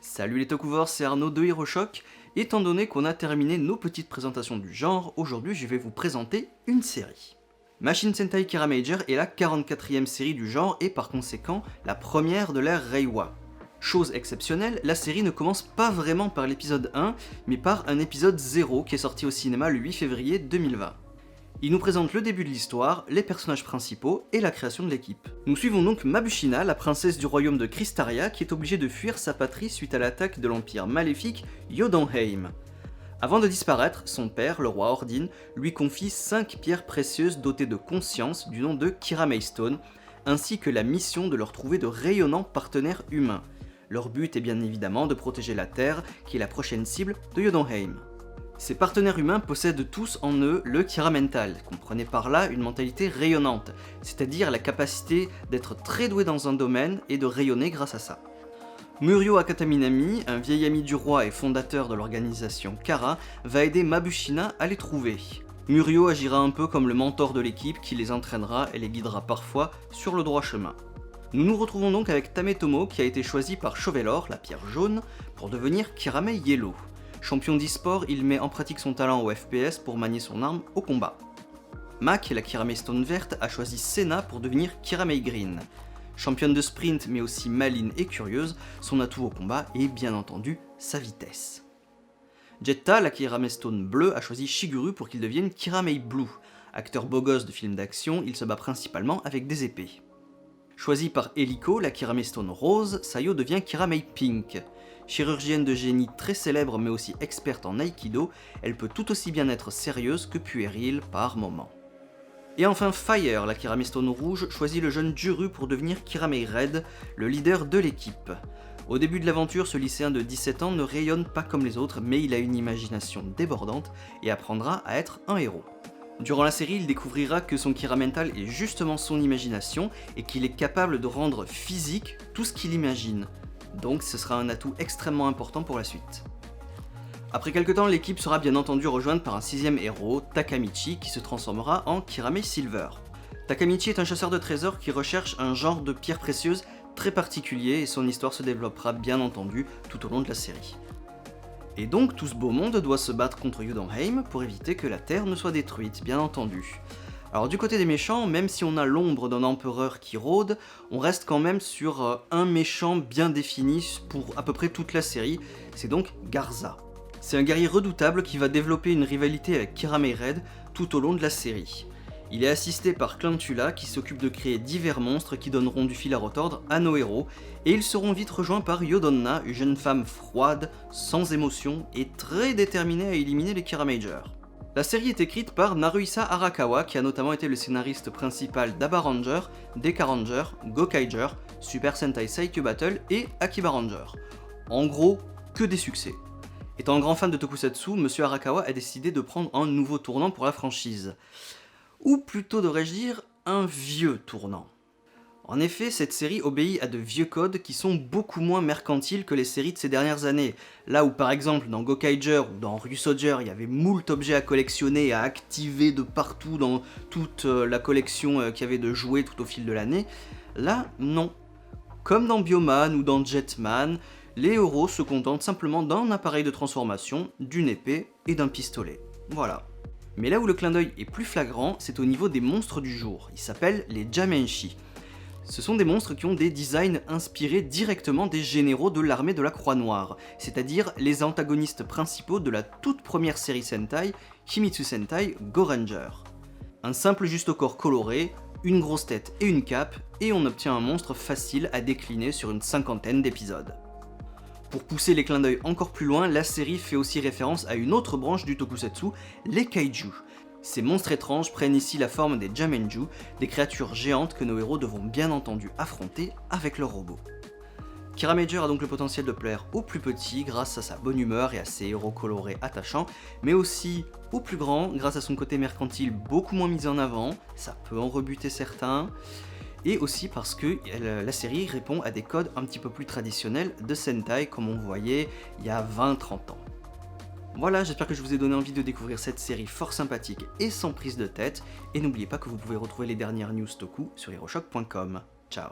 Salut les Tokuvors, c'est Arnaud de HeroShock. Étant donné qu'on a terminé nos petites présentations du genre, aujourd'hui je vais vous présenter une série. Machine Sentai Kiramager est la 44e série du genre et par conséquent la première de l'ère Reiwa. Chose exceptionnelle, la série ne commence pas vraiment par l'épisode 1, mais par un épisode 0 qui est sorti au cinéma le 8 février 2020. Il nous présente le début de l'histoire, les personnages principaux et la création de l'équipe. Nous suivons donc Mabushina, la princesse du royaume de Krystaria, qui est obligée de fuir sa patrie suite à l'attaque de l'empire maléfique Jotunheim. Avant de disparaître, son père, le roi Ordine, lui confie 5 pierres précieuses dotées de conscience du nom de Kiramei Stone, ainsi que la mission de leur trouver de rayonnants partenaires humains. Leur but est bien évidemment de protéger la Terre, qui est la prochaine cible de Jotunheim. Ces partenaires humains possèdent tous en eux le Kiramental, comprenez par là une mentalité rayonnante, c'est-à-dire la capacité d'être très doué dans un domaine et de rayonner grâce à ça. Murio Akataminami, un vieil ami du roi et fondateur de l'organisation Kara, va aider Mabushina à les trouver. Murio agira un peu comme le mentor de l'équipe qui les entraînera et les guidera parfois sur le droit chemin. Nous nous retrouvons donc avec Tametomo qui a été choisi par Chauvelor, la pierre jaune, pour devenir Kiramei Yellow. Champion d'e-sport, il met en pratique son talent au FPS pour manier son arme au combat. Mac, la Kiramei Stone verte, a choisi Senna pour devenir Kiramei Green. Championne de sprint mais aussi maligne et curieuse, son atout au combat est bien entendu sa vitesse. Jetta, la Kiramei Stone bleue, a choisi Shiguru pour qu'il devienne Kiramei Blue. Acteur beau gosse de films d'action, il se bat principalement avec des épées. Choisie par Eliko, la Kiramei Stone rose, Sayo devient Kiramei Pink. Chirurgienne de génie très célèbre mais aussi experte en Aikido, elle peut tout aussi bien être sérieuse que puérile par moments. Et enfin Fire, la Kiramei Stone rouge, choisit le jeune Juru pour devenir Kiramei Red, le leader de l'équipe. Au début de l'aventure, ce lycéen de 17 ans ne rayonne pas comme les autres, mais il a une imagination débordante et apprendra à être un héros. Durant la série, il découvrira que son Kiramental est justement son imagination et qu'il est capable de rendre physique tout ce qu'il imagine. Donc ce sera un atout extrêmement important pour la suite. Après quelques temps, l'équipe sera bien entendu rejointe par un 6ème héros, Takamichi, qui se transformera en Kiramei Silver. Takamichi est un chasseur de trésors qui recherche un genre de pierre précieuse très particulier et son histoire se développera bien entendu tout au long de la série. Et donc tout ce beau monde doit se battre contre Jotunheim pour éviter que la Terre ne soit détruite, bien entendu. Alors du côté des méchants, même si on a l'ombre d'un empereur qui rôde, on reste quand même sur un méchant bien défini pour à peu près toute la série, c'est donc Garza. C'est un guerrier redoutable qui va développer une rivalité avec Kiramei Red tout au long de la série. Il est assisté par Clantula qui s'occupe de créer divers monstres qui donneront du fil à retordre à nos héros, et ils seront vite rejoints par Yodonna, une jeune femme froide, sans émotion et très déterminée à éliminer les Kiramagers. La série est écrite par Naruhisa Arakawa qui a notamment été le scénariste principal d'Aba Ranger, Deka Ranger, Gokaiger, Super Sentai Saikyo Battle et Akiba Ranger. En gros, que des succès. Étant un grand fan de Tokusatsu, Monsieur Arakawa a décidé de prendre un nouveau tournant pour la franchise. Ou plutôt devrais-je dire, un vieux tournant. En effet, cette série obéit à de vieux codes qui sont beaucoup moins mercantiles que les séries de ces dernières années. Là où par exemple dans Gokaiger ou dans Ryusoger, il y avait moult objets à collectionner et à activer de partout dans toute la collection qu'il y avait de jouets tout au fil de l'année, là non. Comme dans Bioman ou dans Jetman, les héros se contentent simplement d'un appareil de transformation, d'une épée et d'un pistolet. Voilà. Mais là où le clin d'œil est plus flagrant, c'est au niveau des monstres du jour. Ils s'appellent les Jamenshi. Ce sont des monstres qui ont des designs inspirés directement des généraux de l'armée de la Croix-Noire, c'est-à-dire les antagonistes principaux de la toute première série Sentai, Himitsu Sentai Go Ranger. Un simple juste au corps coloré, une grosse tête et une cape, et on obtient un monstre facile à décliner sur une 50aine d'épisodes. Pour pousser les clins d'œil encore plus loin, la série fait aussi référence à une autre branche du tokusatsu, les kaiju. Ces monstres étranges prennent ici la forme des Jamenju, des créatures géantes que nos héros devront bien entendu affronter avec leurs robots. Kiramager a donc le potentiel de plaire aux plus petits grâce à sa bonne humeur et à ses héros colorés attachants, mais aussi aux plus grands grâce à son côté mercantile beaucoup moins mis en avant, ça peut en rebuter certains, et aussi parce que la série répond à des codes un petit peu plus traditionnels de Sentai comme on voyait il y a 20-30 ans. Voilà, j'espère que je vous ai donné envie de découvrir cette série fort sympathique et sans prise de tête, et n'oubliez pas que vous pouvez retrouver les dernières news Toku sur HeroShock.com. Ciao.